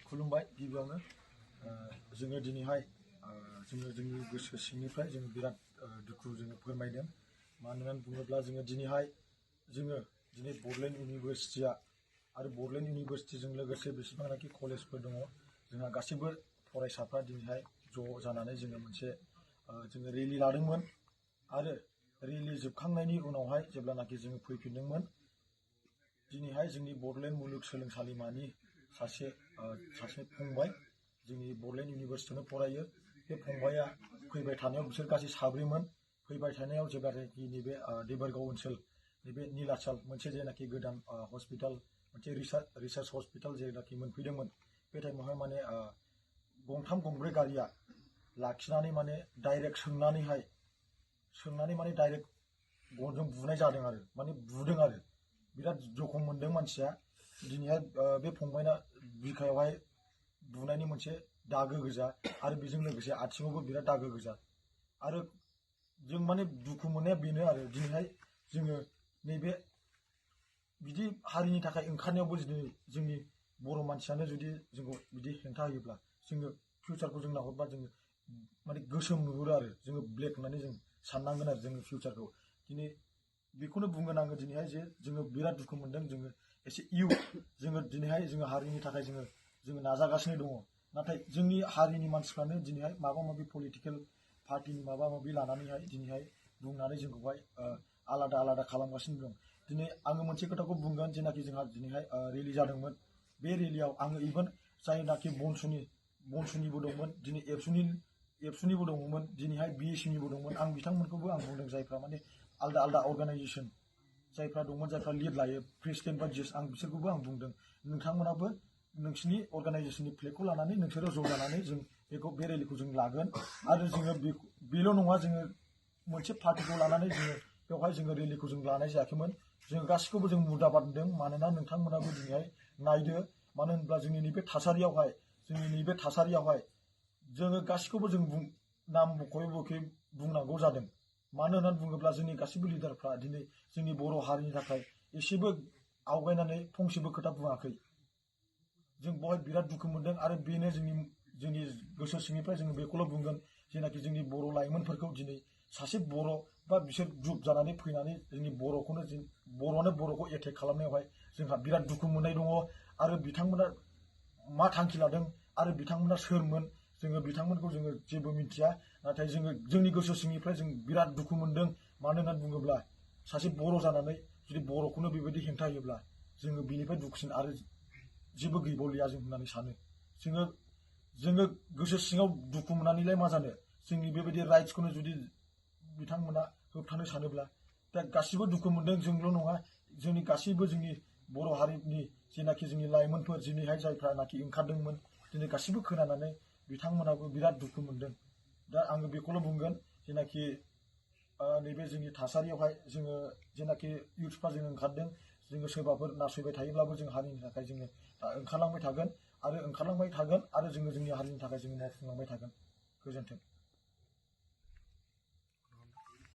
खुलुमबाय गिबियावनो जोङो दिनैहाय जोङो जोंनि गोसो सिंनिफ्राय जोङो बिराद दुखु जोङो फोरमायदों। मानो होननानै बुङोब्ला जोङो दिनैहाय दिनै बड'लेण्ड इउनिभारसिटिया आरो बड'लेण्ड इउनिभारसिटिजों लोगोसे बेसेबांनाखि कलेजफोर दङ जोंहा गासैबो फरायसाफ्रा दिनैहाय ज' जानानै जोङो मोनसे जोङो रेलि लादोंमोन आरो रेलि जोबखांनायनि उनावहाय जेब्लानाखि जोङो फैफिनदोंमोन दिनैहाय जोंनि बड'लेण्ड मुलुगसोलोंसालिमानि सासे फंबाय जोंनि बड'लेण्ड इउनिभारसिटियावनो फरायो। बे फंबाया फैबाय थानायाव बिसोर गासै साब्रैमोन। फैबाय थानायाव जेब्लानाखि नैबे देबोरगाव ओनसोल नैबे नीलाचल मोनसे जेनाखि गोदान हस्पिटाल मोनसे रिसार्च हस्पिटाल जेनाखि मोनफैदोंमोन बे टाइमावहाय माने गंथाम गंब्रै गारिया लाखिनानै माने डाइरेक्ट सोंनानै माने डाइरेक्ट गनजों बुनाय जादों आरो माने बुदों आरो बिराद जखम मोनदों मानसिया। दिनैहाय बे फंबायना बिखायावहाय बुनायनि मोनसे दागो गोजा आरो बेजों लोगोसे आथिङावबो बिराद दागो गोजा आरो जों माने दुखु मोननाया बेनो आरो दिनैहाय जोङो नैबे बिदि हारिनि थाखाय ओंखारनायावबो दिनै जोंनि बर' मानसियानो जुदि जोंखौ बिदि हेंथा होयोब्ला जोङो फिउचारखौ जों नाहरबा जोङो माने गोसोम नुहुरो आरो जोङो ब्लेक होननानै जों साननांगोन आरो जोङो फिउचारखौ। दिनै बेखौनो बुंगोन आङो दिनैहाय जे जोङो बिराद दुखु मोनदों। जोङो एसे जोङो दिनैहाय जोङो हारिनि थाखाय जोङो नाजागासिनो दङ। नाथाय जोंनि हारिनि मानसिफ्रानो दिनैहाय माबा माबि पलिटिकेल पार्टिनि माबा माबि लानानैहाय दिनैहाय बुंनानै जोंखौहाय आलादा आलादा खालामगासिनो दं। दिनै आङो मोनसे खोथाखौ बुंगोन जेनाखि जोंहा दिनैहाय रेलि जादोंमोन बे रेलियाव आङो इभेन जायनाखि बनसुनिबो दंमोन दिनै एबसुनिबो दङमोन दिनैहाय बिएससिनिबो दंमोन। आं बिथांमोनखौबो आं बुंदों जायफ्रा माने आलदा आलदा अर्गानाइजेसन जायफ्रा दंमोन जायफ्रा लिड लायो प्रेसिडेन्ट बा जज आं बिसोरखौबो आं बुंदों नोंथांमोनाबो नोंसिनि अर्गानाइजेसननि फ्लेगखौ लानानै नोंसोरो ज' जानानै जों बे रेलिखौ जों लागोन आरो जोङो बेल' नङा जोङो मोनसे पार्टिखौ लानानै जोङो बेवहाय जोङो रेलिखौ जों लानाय जायाखैमोन। जों गासिखौबो जों मुर्दाबाद होनदों मानोना नोंथांमोनाबो दिनैहाय नायदो मानो होनब्ला जोंनि नैबे थासारियावहाय जोङो गासिखौबो जों नाम मख'यै बुंनांगौ जादों। मानो होननानै बुङोब्ला जोंनि गासिबो लिडारफ्रा दिनै जोंनि बर' हारिनि थाखाय एसेबो आवगायनानै फंसेबो खोथा बुङाखै। जों बेवहाय बिराद दुखु मोनदों आरो बेनो जोंनि गोसो सिंनिफ्राय जोङो बेखौल' बुंगोन जेनाखि जोंनि बर' लाइमोनफोरखौ दिनै सासे बर' बा बिसोर ग्रुप जानानै फैनानै जोंनि बर'आनो बर'खौ एटेक खालामनायावहाय जोंहा बिराद दुखु मोननाय दङ आरो बिथांमोना मा थांखि लादों आरो बिथांमोना सोरमोन जोङो बिथांमोनखौ जोङो जेबो मिथिया। नाथाय जोङो जोंनि गोसो सिंनिफ्राय जों बिराद दुखु मोनदों। मानो होननानै बुङोब्ला सासे बर' जानानै जुदि बर'खौनो बेबायदि हेंथा होयोब्ला जोङो बेनिफ्राय दुखुसिन आरो जेबो गैबावलिया जों होननानै सानो। जोङो गोसो सिङाव दुखु मोननानैलाय मा जानो जोंनि बेबायदि राइट्सखौनो जुदि बिथांमोना होबथानो सानोब्ला दा गासिबो दुखु मोनदों। जोंल' नङा जोंनि गासैबो जोंनि बर' हारिनि जेनाखि जोंनि लाइमोनफोर दिनैहाय जायफ्रानाखि ओंखारदोंमोन दिनै गासिबो खोनानानै बिथांमोनाबो बिराद दुखु मोनदों। दा आङो बेखौल' बुंगोन जेनाखि नैबे जोंनि थासारियावहाय जोङो जेनाखि इउथ्सफ्रा जोङो ओंखारदों जोङो सोरबाफोर नासयबाय थायोब्लाबो जों हारिनि थाखाय जोङो ओंखारलांबाय थागोन आरो जोङो जोंनि हारिनि थाखाय जोङो मावफुंलांबाय थागोन। गोजोन्थों।